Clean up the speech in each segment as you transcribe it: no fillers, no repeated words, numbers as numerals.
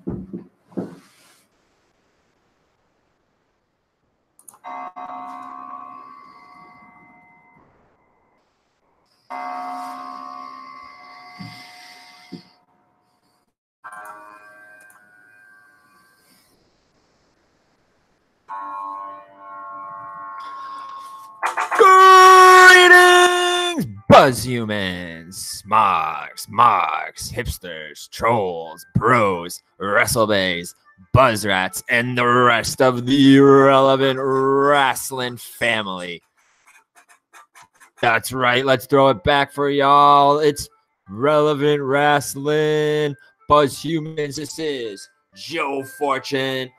Greetings, buzzhumans, smarks, hipsters, trolls, bros, wrestlebays, buzzrats, and the rest of the irrelevant Rasslin family. That's right. Let's throw it back for y'all. It's Relevant Rasslin, buzzhumans. This is Joe Fortune,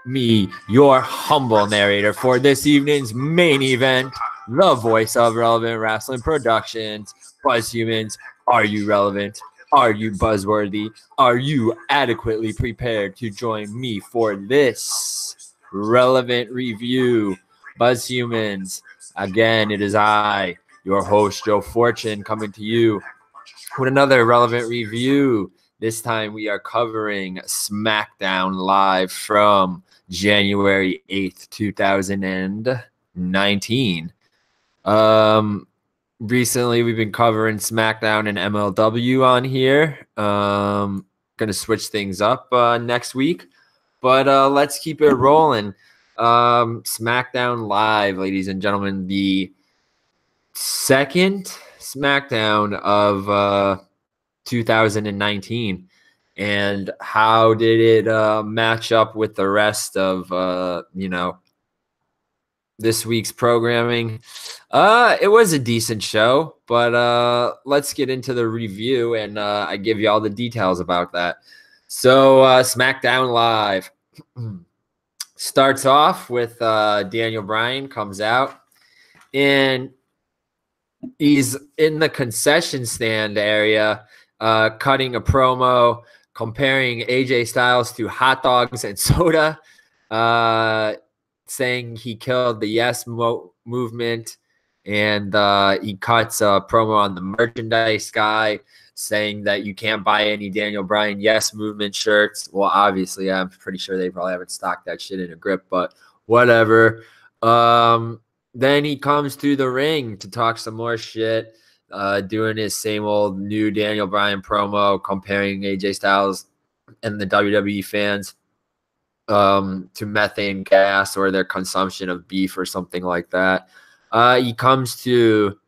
me, your humble narrator for this evening's main event, the voice of Relevant Rasslin Productions. Buzzhumans, are you relevant? Are you buzzworthy? Are you adequately prepared to join me for this relevant review? Buzzhumans, again, it is I, your host, Joe Fortune, coming to you with another relevant review. This time we are covering Smackdown Live from January 8th, 2019. Recently we've been covering Smackdown and MLW on here. Gonna switch things up next week, but let's keep it rolling. Smackdown Live, ladies and gentlemen, the second Smackdown of 2019. And how did it match up with the rest of this week's programming? It was a decent show, but let's get into the review, and I give you all the details about that. So Smackdown Live starts off with Daniel Bryan comes out, and he's in the concession stand area cutting a promo comparing AJ Styles to hot dogs and soda, saying he killed the Yes movement, and he cuts a promo on the merchandise guy, saying that you can't buy any Daniel Bryan Yes movement shirts. Well, obviously, I'm pretty sure they probably haven't stocked that shit in a grip, but whatever. Then he comes to the ring to talk some more shit, doing his same old new Daniel Bryan promo, comparing AJ Styles and the WWE fans to methane gas or their consumption of beef or something like that. He comes to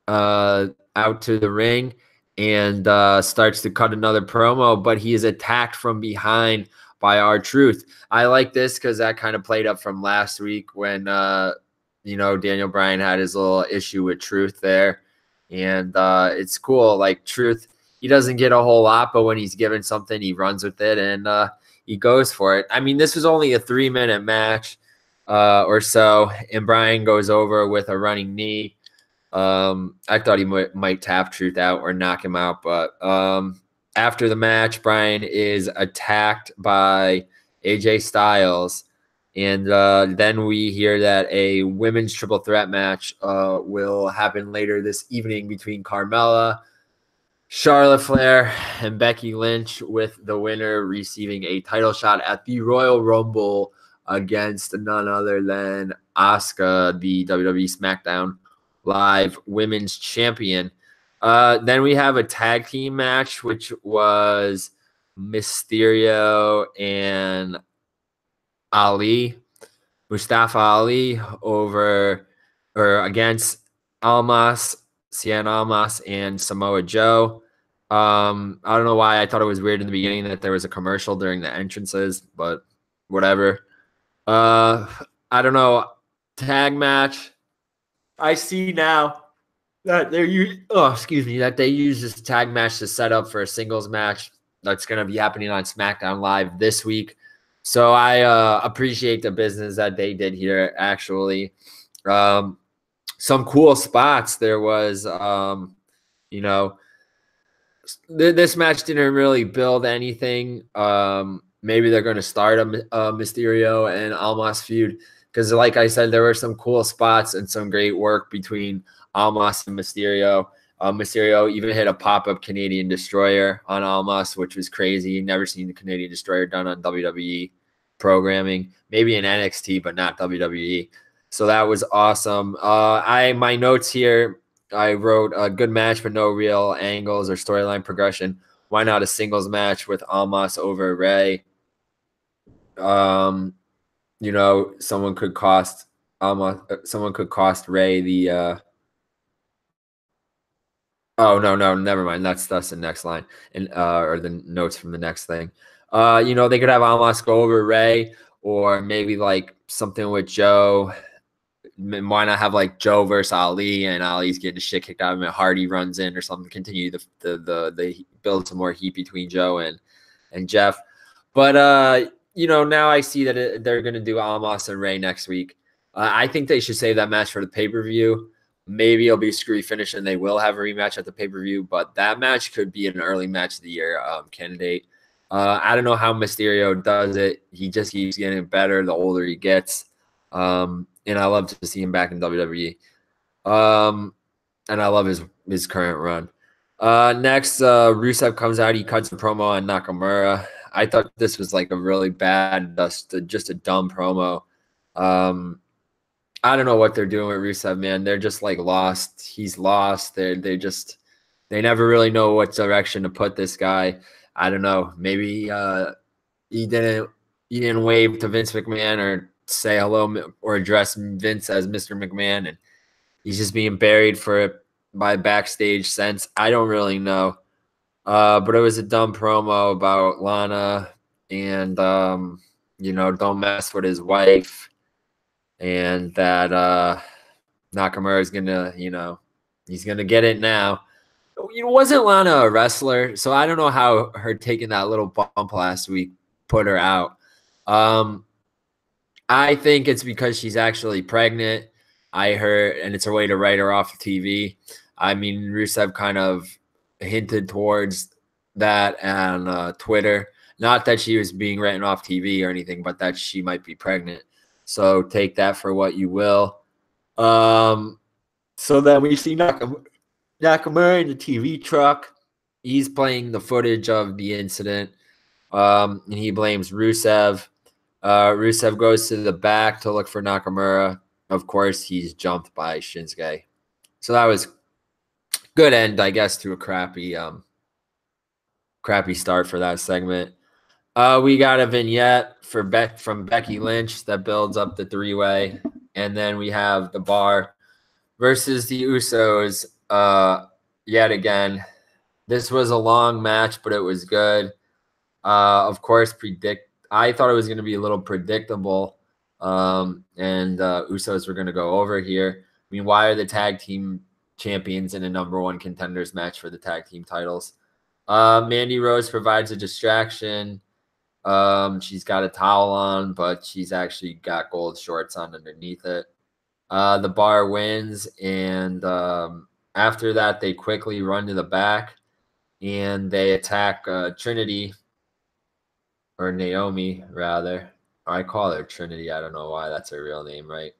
out to the ring and starts to cut another promo, but he is attacked from behind by R-Truth. I like this because that kind of played up from last week when Daniel Bryan had his little issue with Truth there. And it's cool. Like, Truth, he doesn't get a whole lot, but when he's given something, he runs with it, and he goes for it. I mean, this was only a 3-minute match or so, and Bryan goes over with a running knee. I thought he might tap Truth out or knock him out, but after the match, Bryan is attacked by AJ Styles. And then we hear that a women's triple threat match will happen later this evening between Carmella, Charlotte Flair, and Becky Lynch, with the winner receiving a title shot at the Royal Rumble against none other than Asuka, the WWE Smackdown Live Women's Champion. Then we have a tag team match, which was Mysterio and Mustafa Ali against Cien Almas, and Samoa Joe. I don't know why I thought it was weird in the beginning that there was a commercial during the entrances, but whatever. I don't know. Tag match. I see now that they use this tag match to set up for a singles match that's going to be happening on SmackDown Live this week. So I appreciate the business that they did here, actually. Some cool spots. There was, this match didn't really build anything. Maybe they're going to start a Mysterio and Almas feud, because like I said, there were some cool spots and some great work between Almas and Mysterio. Mysterio even hit a pop-up Canadian Destroyer on Almas, which was crazy. Never seen the Canadian Destroyer done on WWE programming. Maybe in NXT, but not WWE. So that was awesome. My notes here, I wrote a good match, but no real angles or storyline progression. Why not a singles match with Almas over Ray? Someone could cost Ray the oh no, never mind. That's the next line and or the notes from the next thing. They could have Almas go over Ray, or maybe like something with Joe. Why not have like Joe versus Ali, and Ali's getting shit kicked out of him, and Hardy runs in or something. Continue the build some more heat between Joe and Jeff. But now I see that they're going to do Almas and Ray next week. I think they should save that match for the pay-per-view. Maybe it'll be a screwy finish and they will have a rematch at the pay-per-view, but that match could be an early match of the year candidate. I don't know how Mysterio does it. He just keeps getting better the older he gets. And I love to see him back in WWE. And I love his current run. Next, Rusev comes out. He cuts a promo on Nakamura. I thought this was like a really bad, just a dumb promo. I don't know what they're doing with Rusev, man. They're just like lost. He's lost. They never really know what direction to put this guy. I don't know. Maybe he didn't wave to Vince McMahon or say hello or address Vince as Mr. McMahon, and he's just being buried by backstage sense. I don't really know. But it was a dumb promo about Lana and don't mess with his wife. And that Nakamura is gonna, he's gonna get it now. Wasn't Lana a wrestler? So I don't know how her taking that little bump last week put her out. I think it's because she's actually pregnant. I heard, and it's a way to write her off TV. I mean, Rusev kind of hinted towards that on Twitter. Not that she was being written off TV or anything, but that she might be pregnant. So take that for what you will. So then we see Nakamura in the TV truck. He's playing the footage of the incident, and he blames Rusev. Rusev goes to the back to look for Nakamura. Of course, he's jumped by Shinsuke. So that was good end, I guess, to a crappy start for that segment. We got a vignette from Becky Lynch that builds up the three-way. And then we have the Bar versus the Usos yet again. This was a long match, but it was good. Of course, I thought it was going to be a little predictable, and Usos were going to go over here. I mean, why are the tag team champions in a number one contenders match for the tag team titles? Mandy Rose provides a distraction. She's got a towel on, but she's actually got gold shorts on underneath it. The Bar wins, and after that, they quickly run to the back, and they attack Trinity, or Naomi, rather. I call her Trinity. I don't know why. That's her real name, right?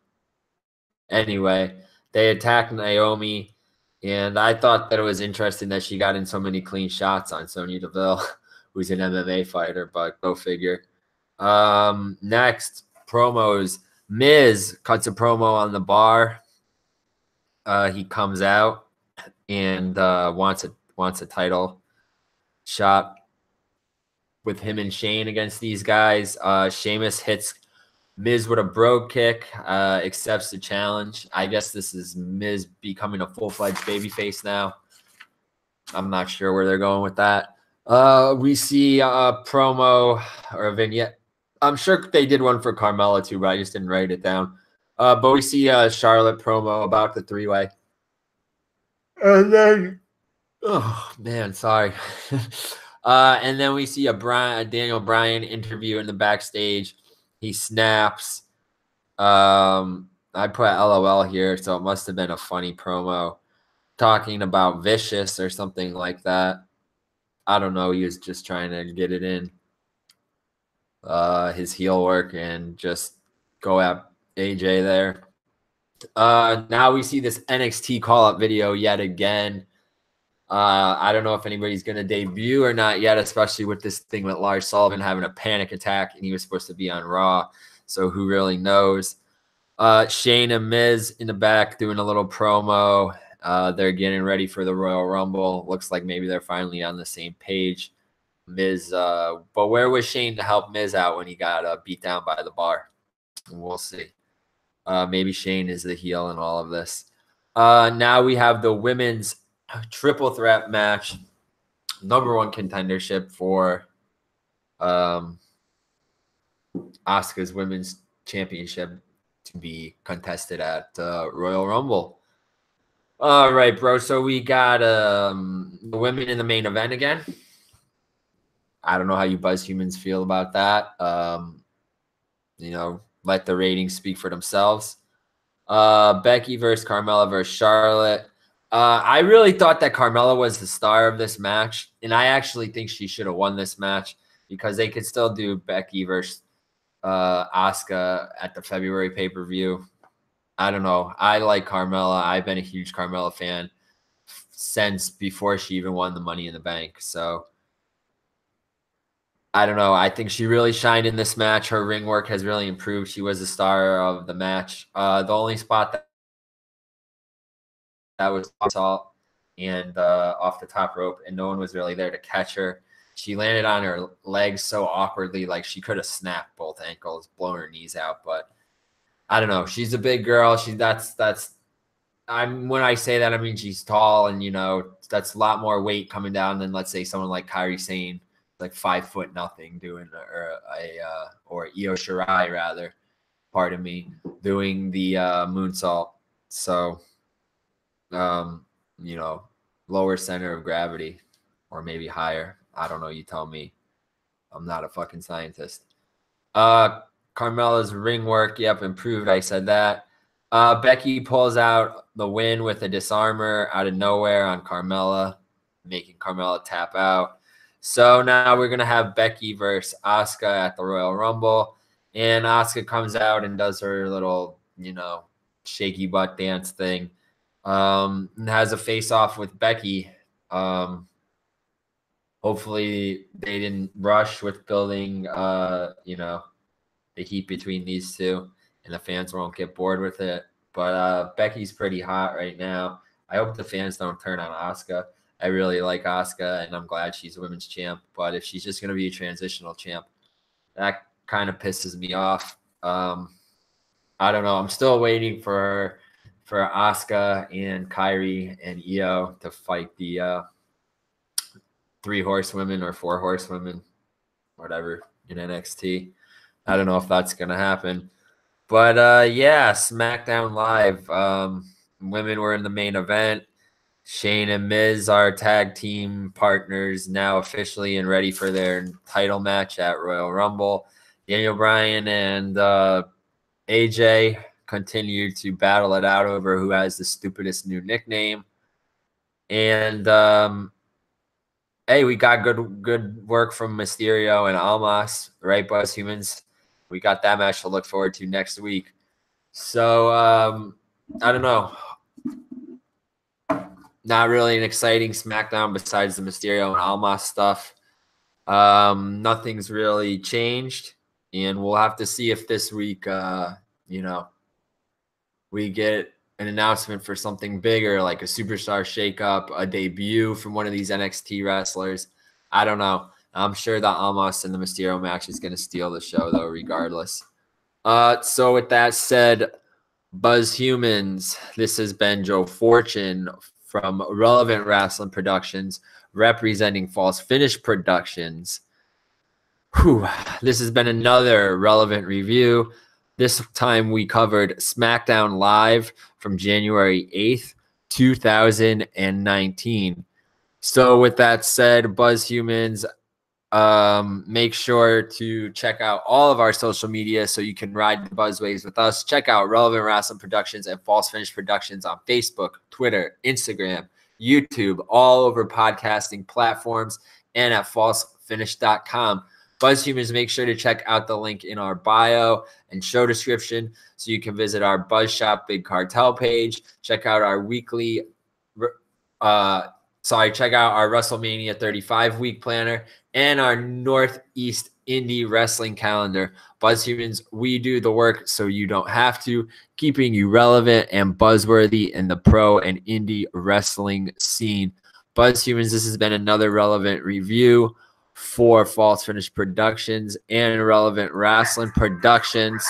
Anyway, they attack Naomi, and I thought that it was interesting that she got in so many clean shots on Sonya Deville, who's an MMA fighter, but go figure. Next, promos. Miz cuts a promo on the Bar. He comes out and wants a title shot with him and Shane against these guys. Sheamus hits Miz with a brogue kick, accepts the challenge. I guess this is Miz becoming a full-fledged babyface now. I'm not sure where they're going with that. We see a promo or a vignette. I'm sure they did one for Carmella too, but I just didn't write it down. But we see a Charlotte promo about the three-way. And then, oh, man, sorry. And then we see a Daniel Bryan interview in the backstage. He snaps. I put LOL here, so it must have been a funny promo talking about Vicious or something like that. I don't know. He was just trying to get it in. His heel work and just go at AJ there. Now we see this NXT call-up video yet again. I don't know if anybody's going to debut or not yet, especially with this thing with Lars Sullivan having a panic attack, and he was supposed to be on Raw. So who really knows? Shane and Miz in the back doing a little promo. They're getting ready for the Royal Rumble. Looks like maybe they're finally on the same page. Miz, but where was Shane to help Miz out when he got beat down by the bar? We'll see. Maybe Shane is the heel in all of this. Now we have the women's triple threat match, number one contendership for Asuka's women's championship to be contested at Royal Rumble. All right, bro. So we got the women in the main event again. I don't know how you Buzz humans feel about that. Let the ratings speak for themselves. Becky versus Carmella versus Charlotte. I really thought that Carmella was the star of this match, and I actually think she should have won this match because they could still do Becky versus Asuka at the February pay-per-view. I don't know. I like Carmella. I've been a huge Carmella fan since before she even won the Money in the Bank. So I don't know. I think she really shined in this match. Her ring work has really improved. She was the star of the match. The only spot that was assault and off the top rope, and no one was really there to catch her. She landed on her legs so awkwardly, like she could have snapped both ankles, blown her knees out. But I don't know. She's a big girl. When I say that, I mean she's tall, and that's a lot more weight coming down than, let's say, someone like Kairi Sane, like 5 foot nothing, doing or Io Shirai rather, pardon me, doing the moonsault. So lower center of gravity, or maybe higher. I don't know. You tell me. I'm not a fucking scientist. Carmella's ring work, yep, improved. I said that. Becky pulls out the win with a disarmer out of nowhere on Carmella, making Carmella tap out. So now we're going to have Becky versus Asuka at the Royal Rumble. And Asuka comes out and does her little, shaky butt dance thing. And has a face-off with Becky. Hopefully they didn't rush with building, the heat between these two, and the fans won't get bored with it. But Becky's pretty hot right now. I hope the fans don't turn on Asuka. I really like Asuka, and I'm glad she's a women's champ. But if she's just going to be a transitional champ, that kind of pisses me off. I don't know. I'm still waiting for Asuka and Kairi and Io to fight the 3 horsewomen or 4 horsewomen, whatever, in NXT. I don't know if that's going to happen. But, Smackdown Live. Women were in the main event. Shane and Miz are tag team partners now officially and ready for their title match at Royal Rumble. Daniel Bryan and AJ continue to battle it out over who has the stupidest new nickname. And, hey, we got good work from Mysterio and Almas, right, Buzz Humans? We got that match to look forward to next week. So, I don't know. Not really an exciting SmackDown besides the Mysterio and Almas stuff. Nothing's really changed. And we'll have to see if this week, we get an announcement for something bigger, like a superstar shakeup, a debut from one of these NXT wrestlers. I don't know. I'm sure the Almas and the Mysterio match is going to steal the show, though, regardless. So with that said, Buzz Humans, this has been Joe Fortune from Relevant Rasslin Productions, representing False Finish Productions. This has been another relevant review. This time we covered Smackdown Live from January 8th, 2019. So with that said, Buzz Humans, make sure to check out all of our social media so you can ride the buzzwaves with us. Check out Relevant Rasslin Productions and False Finish Productions on Facebook, Twitter, Instagram, YouTube, all over podcasting platforms, and at falsefinish.com. Buzz Humans, make sure to check out the link in our bio and show description so you can visit our Buzz Shop Big Cartel page. Check out our weekly check out our WrestleMania 35 week planner and our Northeast Indie Wrestling calendar. Buzzhumans, we do the work so you don't have to, keeping you relevant and buzzworthy in the pro and indie wrestling scene. Buzzhumans, this has been another relevant review for False Finish Productions and Relevant Wrestling Productions.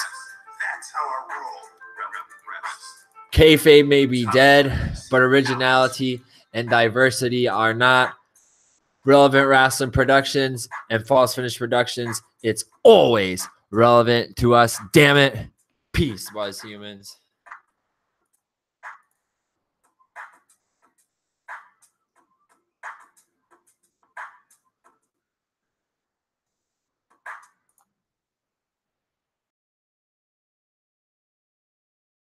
Kayfabe may be dead, but originality and diversity are not. Relevant Wrestling Productions and False Finish Productions, it's always relevant to us. Damn it. Peace, Buzzhumans.